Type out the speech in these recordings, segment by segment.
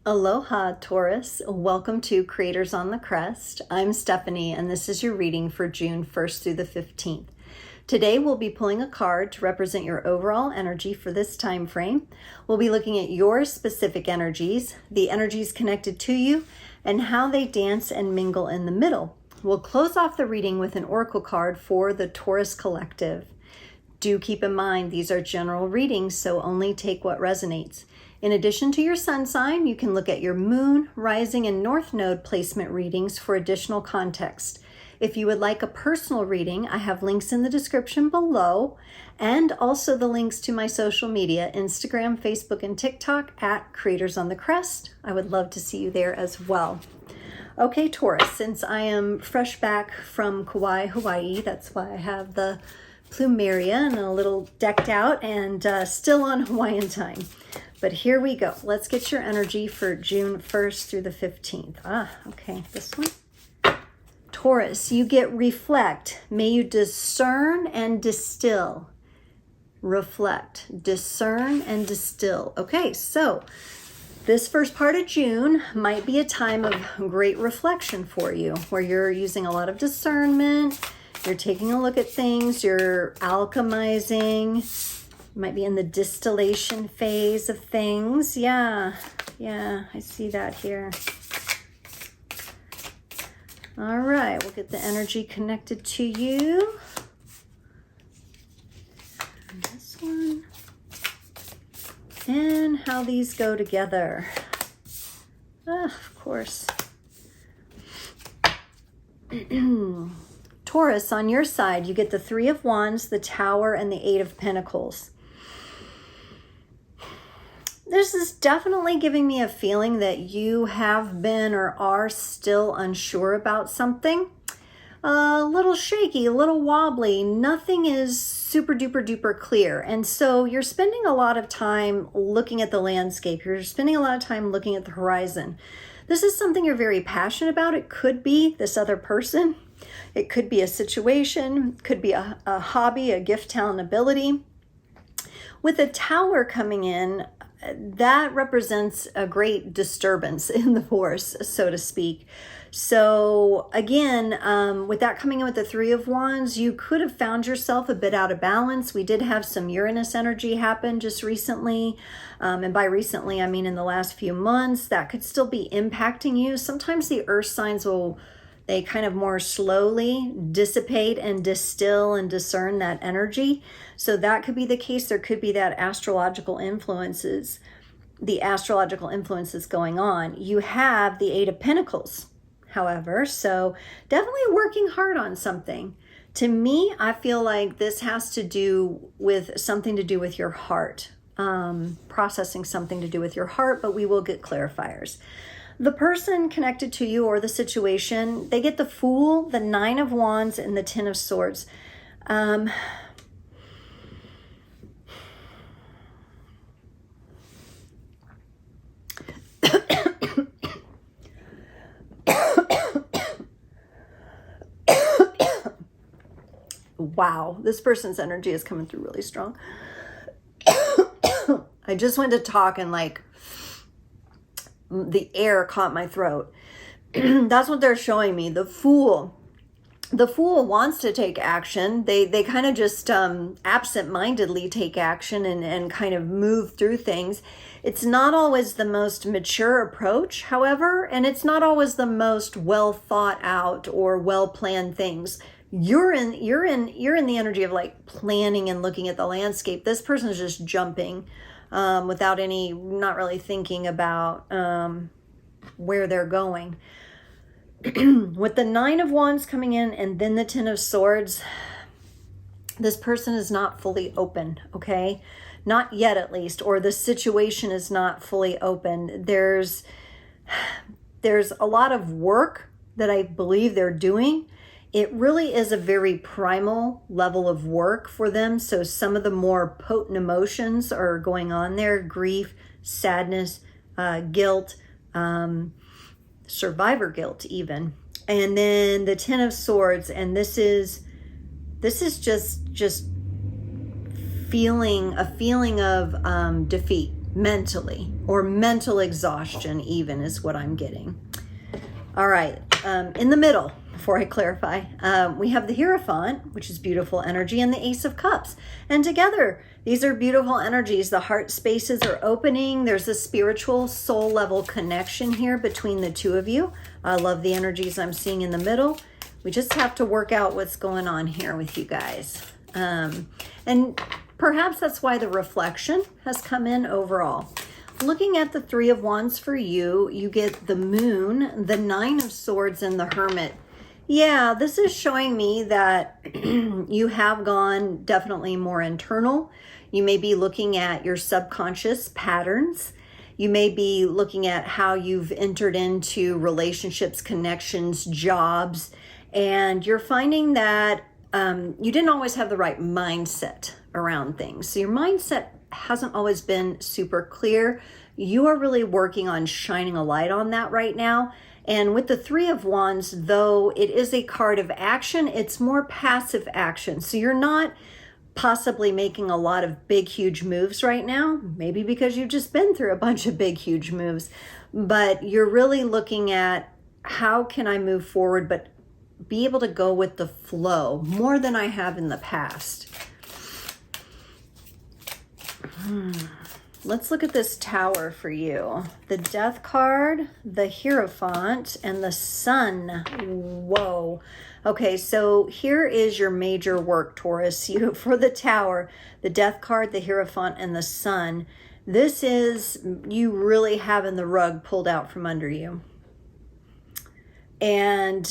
Aloha, Taurus. Welcome to Creators on the Crest. I'm Stephanie, and this is your reading for June 1st through the 15th. Today, we'll be pulling a card to represent your overall energy for this time frame. We'll be looking at your specific energies, the energies connected to you, and how they dance and mingle in the middle. We'll close off the reading with an oracle card for the Taurus collective. Do keep in mind, these are general readings, so only take what resonates. In addition to your sun sign, you can look at your moon, rising, and north node placement readings for additional context. If you would like a personal reading, I have links in the description below, and also the links to my social media, Instagram, Facebook, and TikTok at Creators on the Crest. I would love to see you there as well. Okay, Taurus, since I am fresh back from Kauai, Hawaii, that's why I have the plumeria and a little decked out and still on Hawaiian time. But here we go. Let's get your energy for June 1st through the 15th. Okay, this one. Taurus, you get reflect. May you discern and distill. Reflect, discern and distill. Okay, so this first part of June might be a time of great reflection for you, where you're using a lot of discernment. You're taking a look at things. You're alchemizing. Might be in the distillation phase of things. Yeah, I see that here. All right, we'll get the energy connected to you. And this one. And how these go together. Of course. Taurus, on your side, you get the Three of Wands, the Tower, and the Eight of Pentacles. This is definitely giving me a feeling that you have been or are still unsure about something. A little shaky, a little wobbly. Nothing is super duper duper clear. And so you're spending a lot of time looking at the landscape. You're spending a lot of time looking at the horizon. This is something you're very passionate about. It could be this other person. It could be a situation. It could be a hobby, a gift, talent, ability. With a Tower coming in, that represents a great disturbance in the force, so to speak. So again, with that coming in with the Three of Wands, you could have found yourself a bit out of balance. We did have some Uranus energy happen just recently. And by recently, I mean in the last few months. That could still be impacting you. Sometimes the earth signs they kind of more slowly dissipate and distill and discern that energy. So that could be the case. There could be that the astrological influences going on. You have the Eight of Pentacles, however, so definitely working hard on something. To me, I feel like this has to do with something to do with your heart, processing something to do with your heart, but we will get clarifiers. The person connected to you or the situation, they get the Fool, the Nine of Wands, and the Ten of Swords. Wow, this person's energy is coming through really strong. I just went to talk and the air caught my throat. That's what they're showing me. The Fool wants to take action. They kind of just absent-mindedly take action and kind of move through things. It's not always the most mature approach, however, and it's not always the most well thought out or well planned things. You're in the energy of planning and looking at the landscape. This person is just jumping without not really thinking about where they're going. With the Nine of Wands coming in and then the Ten of Swords, this person is not fully open, okay? Not yet, at least, or the situation is not fully open. There's a lot of work that I believe they're doing. It really is a very primal level of work for them. So some of the more potent emotions are going on there: grief, sadness, guilt, survivor guilt even. And then the Ten of Swords, and this is just feeling of defeat. mentally, or mental exhaustion even is what I'm getting. All right, in the middle, before I clarify, we have the Hierophant, which is beautiful energy, and the Ace of Cups. And together, these are beautiful energies. The heart spaces are opening. There's a spiritual soul level connection here between the two of you. I love the energies I'm seeing in the middle. We just have to work out what's going on here with you guys. And perhaps that's why the reflection has come in overall. Looking at the Three of Wands for you, you get the Moon, the Nine of Swords, and the Hermit. Yeah, this is showing me that you have gone definitely more internal. You may be looking at your subconscious patterns. You may be looking at how you've entered into relationships, connections, jobs, and you're finding that you didn't always have the right mindset around things. So your mindset hasn't always been super clear. You are really working on shining a light on that right now. And with the Three of Wands, though it is a card of action, it's more passive action. So you're not possibly making a lot of big, huge moves right now, maybe because you've just been through a bunch of big, huge moves, but you're really looking at how can I move forward, but be able to go with the flow more than I have in the past. Let's look at this Tower for you. The Death card, the Hierophant, and the Sun. Whoa. Okay, so here is your major work, Taurus. You for the Tower, the Death card, the Hierophant, and the Sun. This is you really having the rug pulled out from under you. And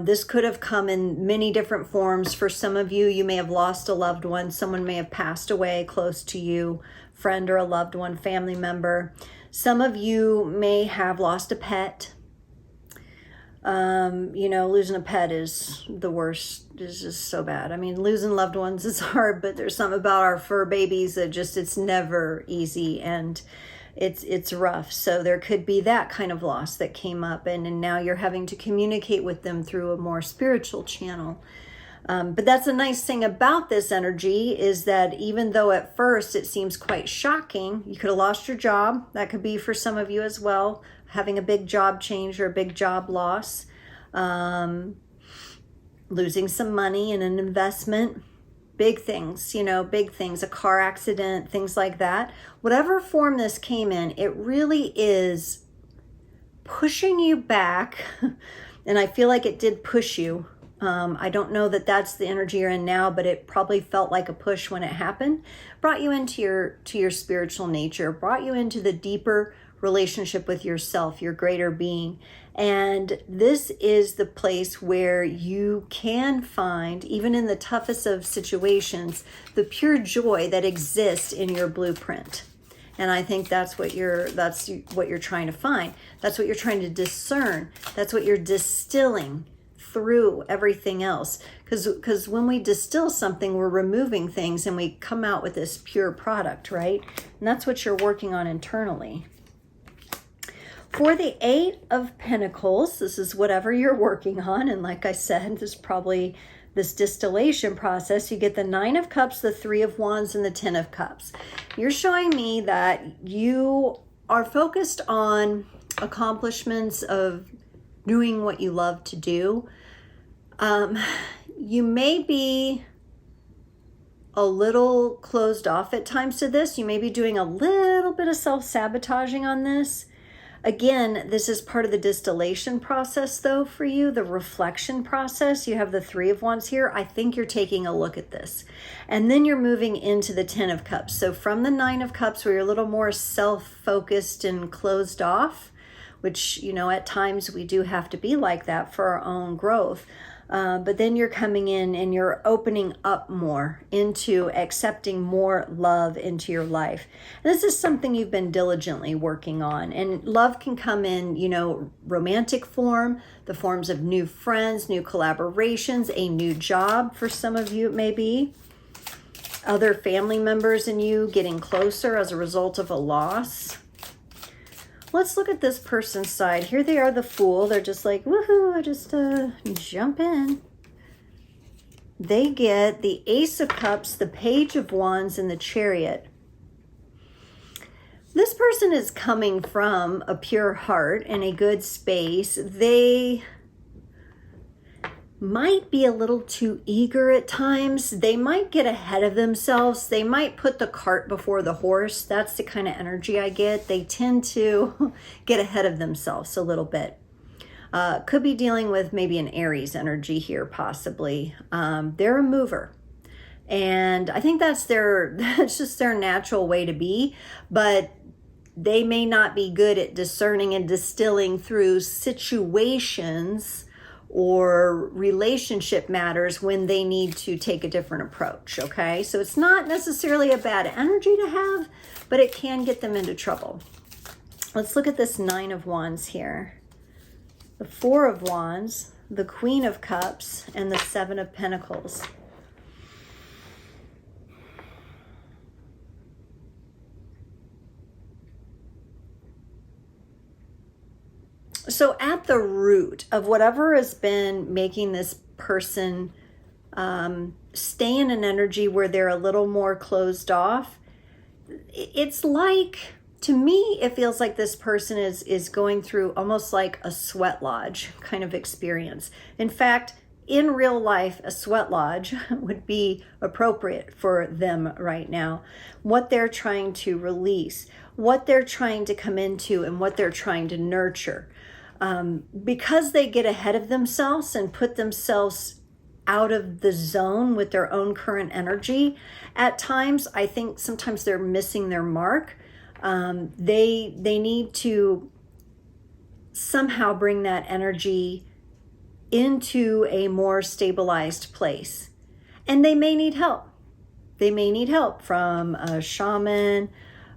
this could have come in many different forms. For some of you, you may have lost a loved one. Someone may have passed away close to you, friend or a loved one, family member. Some of you may have lost a pet. You know, losing a pet is the worst. It's just so bad. I mean, losing loved ones is hard, but there's something about our fur babies that just, it's never easy, and it's rough. So there could be that kind of loss that came up, and now you're having to communicate with them through a more spiritual channel. But that's a nice thing about this energy, is that even though at first it seems quite shocking, you could have lost your job. That could be for some of you as well, having a big job change or a big job loss, losing some money in an investment. Big things, you know, big things, a car accident, things like that. Whatever form this came in, it really is pushing you back. And I feel like it did push you. I don't know that that's the energy you're in now, but it probably felt like a push when it happened. Brought you into your spiritual nature, brought you into the deeper relationship with yourself, your greater being. And this is the place where you can find, even in the toughest of situations, the pure joy that exists in your blueprint. And I think that's what you're trying to find. That's what you're trying to discern. That's what you're distilling through everything else. Because when we distill something, we're removing things and we come out with this pure product, right? And that's what you're working on internally. For the Eight of Pentacles, this is whatever you're working on. And like I said, there's probably this distillation process. You get the Nine of Cups, the Three of Wands, and the Ten of Cups. You're showing me that you are focused on accomplishments of doing what you love to do. You may be a little closed off at times to this. You may be doing a little bit of self-sabotaging on this. Again, this is part of the distillation process, though, for you, the reflection process. You have the Three of Wands here. I think you're taking a look at this. And then you're moving into the Ten of Cups. So from the Nine of Cups, where you're a little more self-focused and closed off, which, you know, at times we do have to be like that for our own growth. But then you're coming in and you're opening up more into accepting more love into your life. And this is something you've been diligently working on. And love can come in, you know, romantic form, the forms of new friends, new collaborations, a new job for some of you it may be. Other family members and you getting closer as a result of a loss. Let's look at this person's side. Here they are, the Fool. They're just like, woohoo, I just jump in. They get the Ace of Cups, the Page of Wands, and the Chariot. This this person is coming from a pure heart and a good space. They might be a little too eager at times. They might get ahead of themselves. They might put the cart before the horse. That's the kind of energy I get. They tend to get ahead of themselves a little bit. Could be dealing with maybe an Aries energy here, possibly. They're a mover. And I think that's just their natural way to be, but they may not be good at discerning and distilling through situations or relationship matters when they need to take a different approach, okay? So it's not necessarily a bad energy to have, but it can get them into trouble. Let's look at this 9 of Wands here. The 4 of Wands, the Queen of Cups, and the 7 of Pentacles. So at the root of whatever has been making this person stay in an energy where they're a little more closed off, it's like, to me, it feels like this person is going through almost like a sweat lodge kind of experience. In fact, in real life, a sweat lodge would be appropriate for them right now. What they're trying to release, what they're trying to come into, and what they're trying to nurture. Because they get ahead of themselves and put themselves out of the zone with their own current energy, at times, I think sometimes they're missing their mark. They need to somehow bring that energy into a more stabilized place. And they may need help. They may need help from a shaman,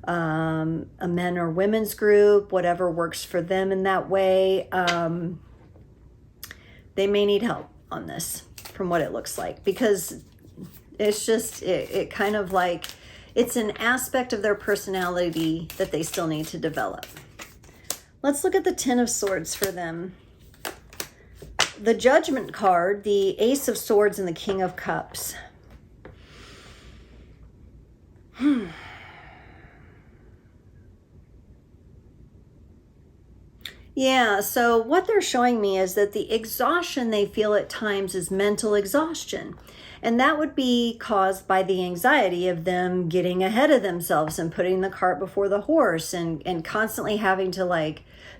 a men or women's group, whatever works for them in that way. They may need help on this from what it looks like, because it's just, it kind of like, it's an aspect of their personality that they still need to develop. Let's look at the 10 of Swords for them. The Judgment card, the Ace of Swords, and the King of Cups. Yeah, so what they're showing me is that the exhaustion they feel at times is mental exhaustion. And that would be caused by the anxiety of them getting ahead of themselves and putting the cart before the horse, and constantly having to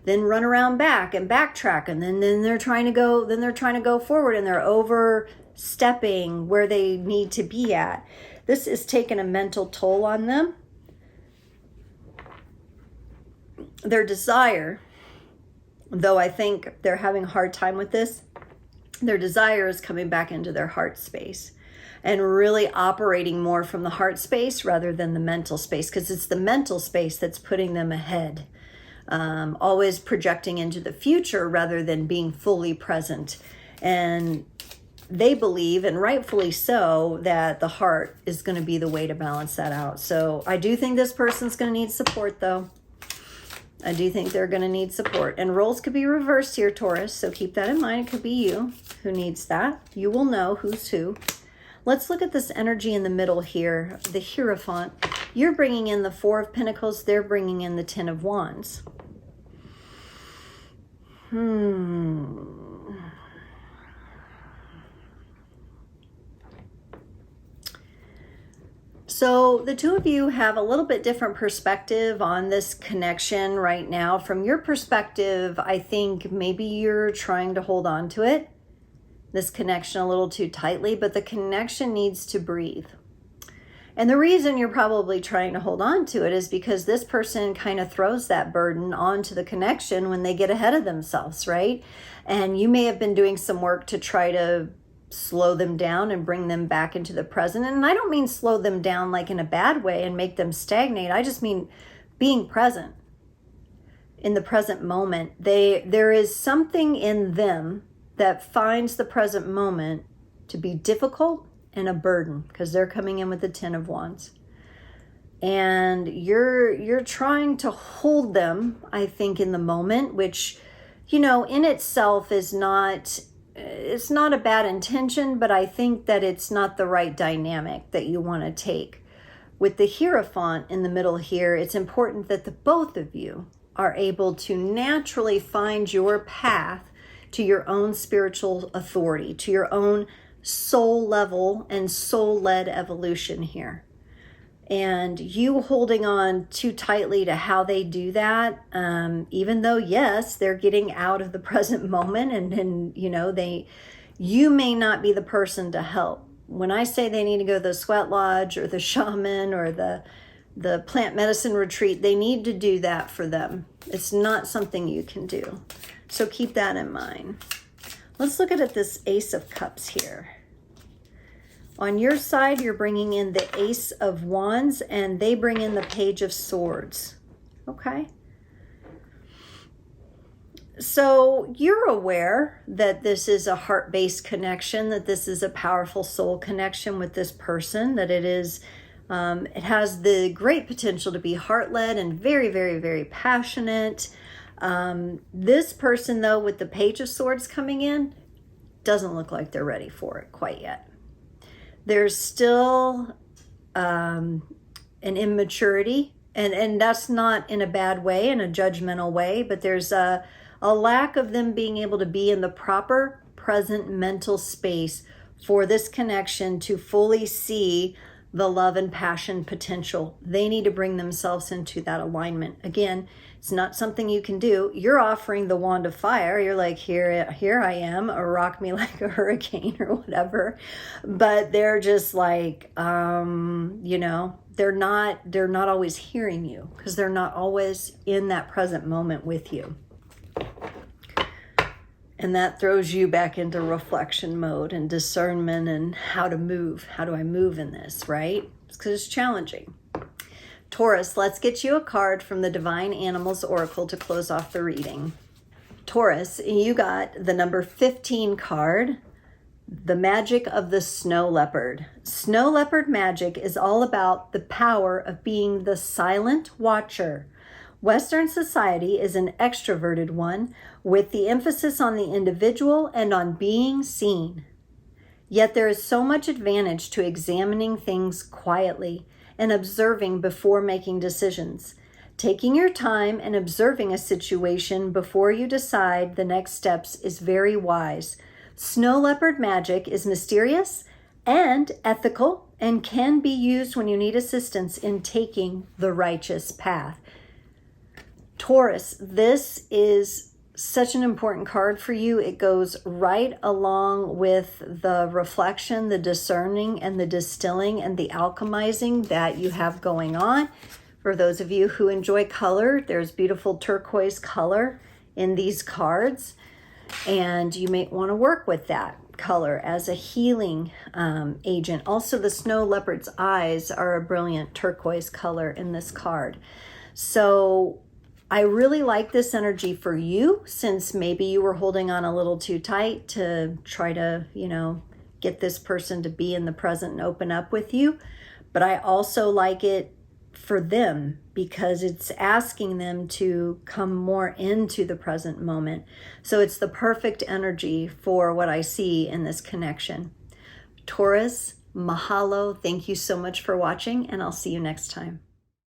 then run around back and backtrack, and then they're trying to go forward, and they're overstepping where they need to be at. This is taking a mental toll on them. Their desire, though I think they're having a hard time with this, their desire is coming back into their heart space and really operating more from the heart space rather than the mental space, because it's the mental space that's putting them ahead. Always projecting into the future rather than being fully present. And they believe, and rightfully so, that the heart is going to be the way to balance that out. So I do think this person's going to need support, though. I do think they're going to need support. And roles could be reversed here, Taurus, so keep that in mind. It could be you who needs that. You will know who's who. Let's look at this energy in the middle here, the Hierophant. You're bringing in the 4 of Pentacles. They're bringing in the 10 of Wands. So the two of you have a little bit different perspective on this connection right now. From your perspective, I think maybe you're trying to hold on to it, this connection, a little too tightly, but the connection needs to breathe. And the reason you're probably trying to hold on to it is because this person kind of throws that burden onto the connection when they get ahead of themselves, right? And you may have been doing some work to try to slow them down and bring them back into the present. And I don't mean slow them down like in a bad way and make them stagnate. I just mean being present in the present moment. There is something in them that finds the present moment to be difficult and a burden, because they're coming in with the 10 of Wands. And you're trying to hold them, I think, in the moment, which, in itself is not, it's not a bad intention, but I think that it's not the right dynamic that you want to take. With the Hierophant in the middle here, it's important that the both of you are able to naturally find your path to your own spiritual authority, to your own soul level and soul-led evolution here. And you holding on too tightly to how they do that, even though, yes, they're getting out of the present moment, and you know, you may not be the person to help. When I say they need to go to the sweat lodge or the shaman or the plant medicine retreat, they need to do that for them. It's not something you can do. So keep that in mind. Let's look at this Ace of Cups here. On your side, you're bringing in the Ace of Wands, and they bring in the Page of Swords. Okay. So you're aware that this is a heart-based connection, that this is a powerful soul connection with this person, that it is, it has the great potential to be heart-led and very, very, very passionate. This person, though, with the Page of Swords coming in, doesn't look like they're ready for it quite yet. There's still an immaturity, and that's not in a bad way, in a judgmental way, but there's a lack of them being able to be in the proper present mental space for this connection to fully see the love and passion potential. They need to bring themselves into that alignment. Again, it's not something you can do. You're offering the wand of fire. You're like, here I am, or rock me like a hurricane or whatever. But they're just like, you know, they're not always hearing you because they're not always in that present moment with you. And that throws you back into reflection mode and discernment and how to move. How do I move in this, right? Because it's challenging. Taurus, let's get you a card from the Divine Animals Oracle to close off the reading. Taurus, you got the number 15 card, the magic of the snow leopard. Snow leopard magic is all about the power of being the silent watcher. Western society is an extroverted one with the emphasis on the individual and on being seen. Yet there is so much advantage to examining things quietly and observing before making decisions. Taking your time and observing a situation before you decide the next steps is very wise. Snow leopard magic is mysterious and ethical and can be used when you need assistance in taking the righteous path. Taurus, this is such an important card for you. It goes right along with the reflection, the discerning, and the distilling and the alchemizing that you have going on. For those of you who enjoy color, there's beautiful turquoise color in these cards, and you may want to work with that color as a healing agent. Also, the snow leopard's eyes are a brilliant turquoise color in this card. So I really like this energy for you, since maybe you were holding on a little too tight to try to, you know, get this person to be in the present and open up with you. But I also like it for them because it's asking them to come more into the present moment. So it's the perfect energy for what I see in this connection. Taurus, mahalo. Thank you so much for watching, and I'll see you next time.